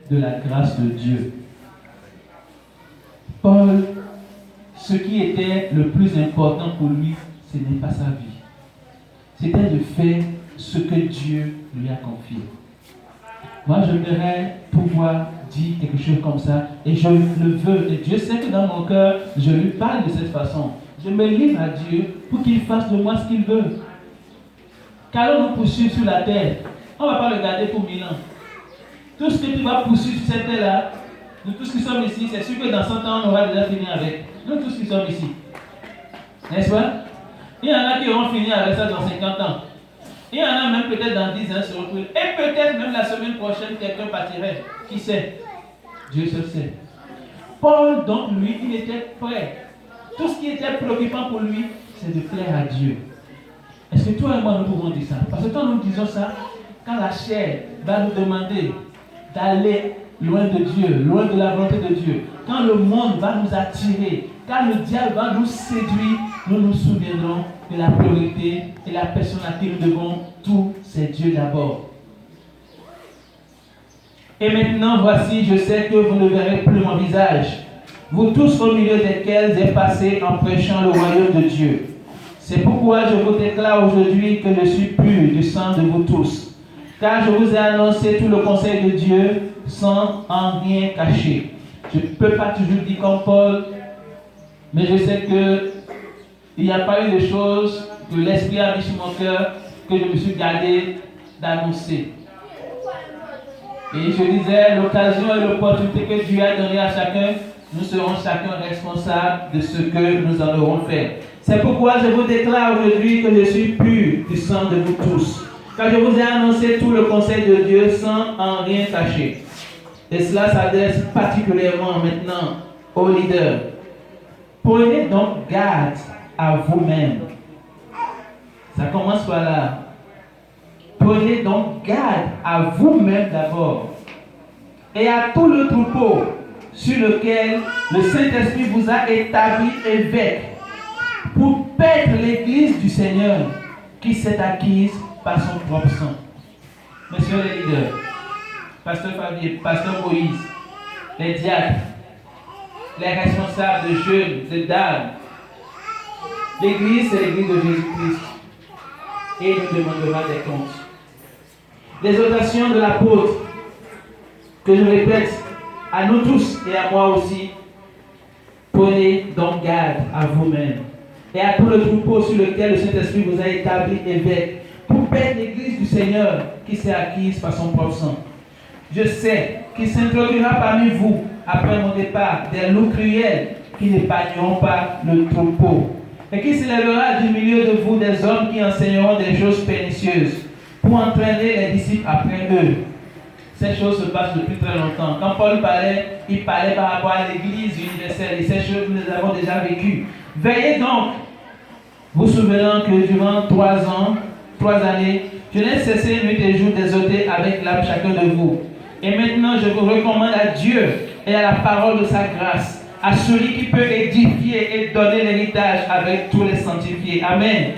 de la grâce de Dieu. Paul, ce qui était le plus important pour lui, ce n'est pas sa vie. C'était de faire ce que Dieu lui a confié. Moi, j'aimerais pouvoir dire quelque chose comme ça, et je le veux. Et Dieu sait que dans mon cœur, je lui parle de cette façon. Je me livre à Dieu pour qu'il fasse de moi ce qu'il veut. Qu'allons-nous poursuivre sur la terre? On ne va pas le garder pour 1000 ans. Tout ce que tu vas poursuivre sur cette terre-là, nous tous qui sommes ici, c'est sûr que dans 100 ans, on aura déjà fini avec. Nous tous qui sommes ici. N'est-ce pas? Il y en a qui auront fini avec ça dans 50 ans. Il y en a même peut-être dans 10 ans se retrouvent. Et peut-être même la semaine prochaine, quelqu'un partirait. Qui sait? Dieu seul sait. Paul, donc, lui, il était prêt. Tout ce qui était préoccupant pour lui, c'est de plaire à Dieu. Est-ce que toi et moi, nous pouvons dire ça? Parce que quand nous disons ça, quand la chair va nous demander d'aller loin de Dieu, loin de la volonté de Dieu, quand le monde va nous attirer, quand le diable va nous séduire, nous nous souviendrons que la priorité et la personne à qui nous devons tout, c'est Dieu d'abord. Et maintenant, voici, je sais que vous ne verrez plus mon visage. Vous tous au milieu desquels j'ai passé en prêchant le royaume de Dieu. C'est pourquoi je vous déclare aujourd'hui que je suis pur du sang de vous tous. Car je vous ai annoncé tout le conseil de Dieu sans en rien cacher. Je ne peux pas toujours dire comme Paul, mais je sais qu'il n'y a pas eu de choses que l'Esprit a mis sur mon cœur que je me suis gardé d'annoncer. Et je disais, l'occasion et l'opportunité que Dieu a donnée à chacun, nous serons chacun responsables de ce que nous en aurons fait. C'est pourquoi je vous déclare aujourd'hui que je suis pur du sang de vous tous. Car je vous ai annoncé tout le conseil de Dieu sans en rien cacher. Et cela s'adresse particulièrement maintenant aux leaders. Prenez donc garde à vous-même. Ça commence par là. Prenez donc garde à vous-même d'abord. Et à tout le troupeau sur lequel le Saint-Esprit vous a établi évêque pour paître l'église du Seigneur qui s'est acquise par son propre sang. Messieurs les leaders, Pasteur Fabien, Pasteur Moïse, les diacres, les responsables de jeunes, de dames, l'église, c'est l'église de Jésus-Christ. Et il nous demandera des comptes. L'exhortation de l'apôtre, que je répète à nous tous et à moi aussi, prenez donc garde à vous-même et à tout le troupeau sur lequel le Saint-Esprit vous a établi évêque pour paître l'église du Seigneur qui s'est acquise par son propre sang. Je sais qu'il s'introduira parmi vous, après mon départ, des loups cruels qui n'épargneront pas le troupeau, et qu'il s'élèvera du milieu de vous des hommes qui enseigneront des choses pernicieuses pour entraîner les disciples après eux. Ces choses se passent depuis très longtemps. Quand Paul parlait, il parlait par rapport à l'église universelle, et ces choses nous les avons déjà vécues. Veillez donc, vous souvenant que durant 3 années, je n'ai cessé nuit et jour d'exhorter avec l'âme chacun de vous. Et maintenant, je vous recommande à Dieu et à la parole de sa grâce, à celui qui peut édifier et donner l'héritage avec tous les sanctifiés. Amen.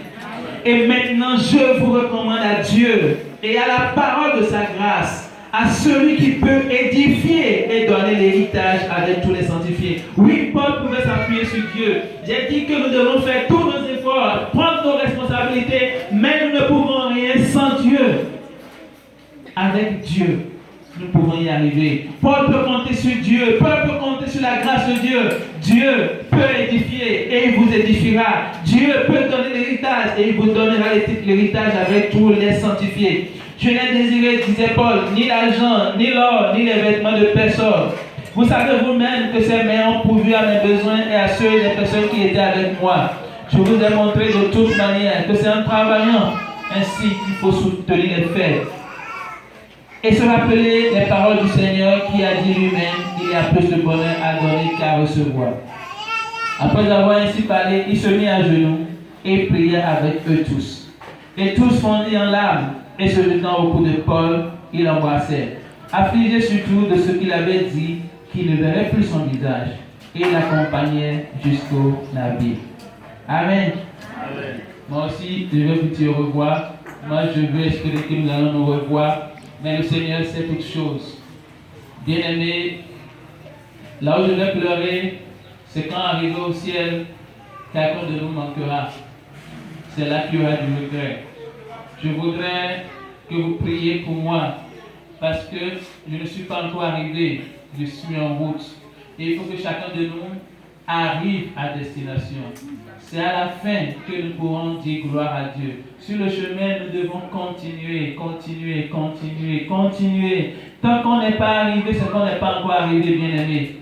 Et maintenant, je vous recommande à Dieu et à la parole de sa grâce, à celui qui peut édifier et donner l'héritage avec tous les sanctifiés. Oui, Paul pouvait s'appuyer sur Dieu. J'ai dit que nous devons faire tous nos efforts, prendre nos responsabilités, mais nous ne pouvons rien sans Dieu. Avec Dieu, nous pouvons y arriver. Paul peut compter sur Dieu. Paul peut compter sur la grâce de Dieu. Dieu peut édifier et il vous édifiera. Dieu peut donner l'héritage et il vous donnera l'héritage avec tous les sanctifiés. Je n'ai désiré, disait Paul, ni l'argent, ni l'or, ni les vêtements de personne. Vous savez vous-même que ces mains ont pourvu à mes besoins et à ceux des personnes qui étaient avec moi. Je vous ai montré de toute manière que c'est en travaillant ainsi qu'il faut soutenir les faits. Et se rappeler les paroles du Seigneur qui a dit lui-même qu'il y a plus de bonheur à donner qu'à recevoir. Après avoir ainsi parlé, il se mit à genoux et pria avec eux tous. Et tous fondit en larmes, et se jetant au cou de Paul, il l'embrassait, affligé surtout de ce qu'il avait dit, qu'il ne verrait plus son visage, et il l'accompagnait jusqu'au navire. Amen. Amen. Moi aussi, je veux vous dire au revoir. Moi, je veux espérer que nous allons nous revoir. Mais le Seigneur sait toutes choses. Bien-aimé, là où je vais pleurer, c'est quand arrivé au ciel, quelqu'un de nous manquera. C'est là qu'il y aura du regret. Je voudrais que vous priez pour moi, parce que je ne suis pas encore arrivé, je suis en route. Et il faut que chacun de nous arrive à destination. C'est à la fin que nous pourrons dire gloire à Dieu. Sur le chemin, nous devons continuer. Tant qu'on n'est pas arrivé, c'est qu'on n'est pas encore arrivé, bien-aimé.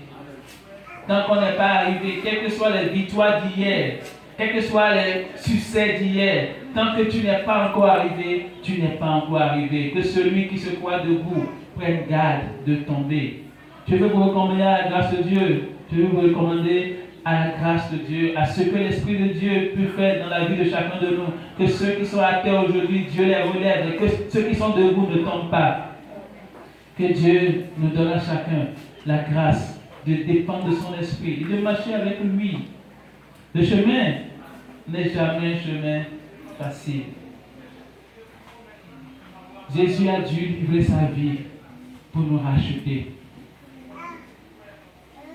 Tant qu'on n'est pas arrivé, quelles que soient les victoires d'hier, quels que soient les succès d'hier, tant que tu n'es pas encore arrivé, tu n'es pas encore arrivé. Que celui qui se croit debout prenne garde de tomber. Je veux vous recommander à la grâce de Dieu. Je veux vous recommander à la grâce de Dieu, à ce que l'Esprit de Dieu peut faire dans la vie de chacun de nous. Que ceux qui sont à terre aujourd'hui, Dieu les relève. Et que ceux qui sont debout ne tombent pas. Que Dieu nous donne à chacun la grâce de dépendre de son esprit et de marcher avec lui. Le chemin n'est jamais un chemin facile. Jésus a dû livrer sa vie pour nous racheter.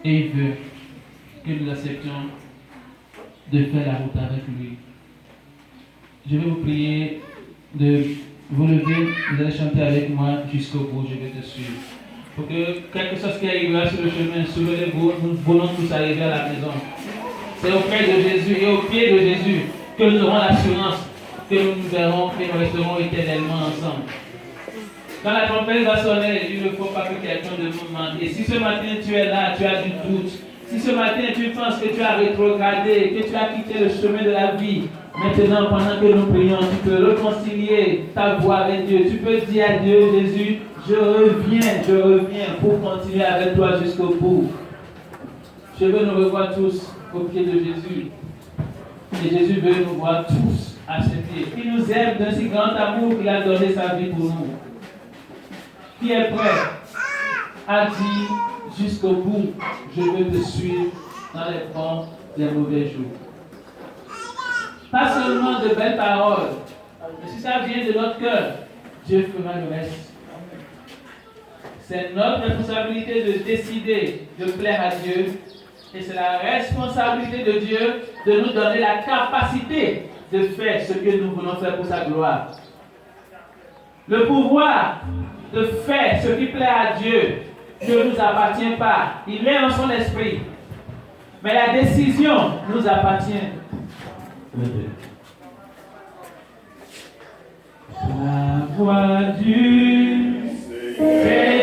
Et il veut que nous acceptions de faire la route avec lui. Je vais vous prier de vous lever, vous allez chanter avec moi jusqu'au bout, je vais te suivre. Pour que quelque chose qui arrivera sur le chemin, soulevez-vous, nous voulons tous arriver à la maison. C'est auprès de Jésus et au pied de Jésus que nous aurons l'assurance que nous nous verrons et nous resterons éternellement ensemble. Quand la trompette va sonner, il ne faut pas que quelqu'un de nous manque. Et si ce matin tu es là, tu as du doute, si ce matin tu penses que tu as rétrogradé, que tu as quitté le chemin de la vie, maintenant pendant que nous prions, tu peux réconcilier ta voix avec Dieu. Tu peux dire à Dieu, Jésus, je reviens pour continuer avec toi jusqu'au bout. Je veux nous revoir tous au pied de Jésus. Et Jésus veut nous voir tous à ses pieds. Il nous aime d'un si grand amour qu'il a donné sa vie pour nous. Qui est prêt à dire jusqu'au bout, je veux te suivre dans les bons et les mauvais jours. Pas seulement de belles paroles, mais si ça vient de notre cœur, Dieu fera le reste. C'est notre responsabilité de décider de plaire à Dieu. Et c'est la responsabilité de Dieu de nous donner la capacité de faire ce que nous voulons faire pour sa gloire. Le pouvoir de faire ce qui plaît à Dieu ne nous appartient pas. Il est en son esprit. Mais la décision nous appartient. La voix du Seigneur.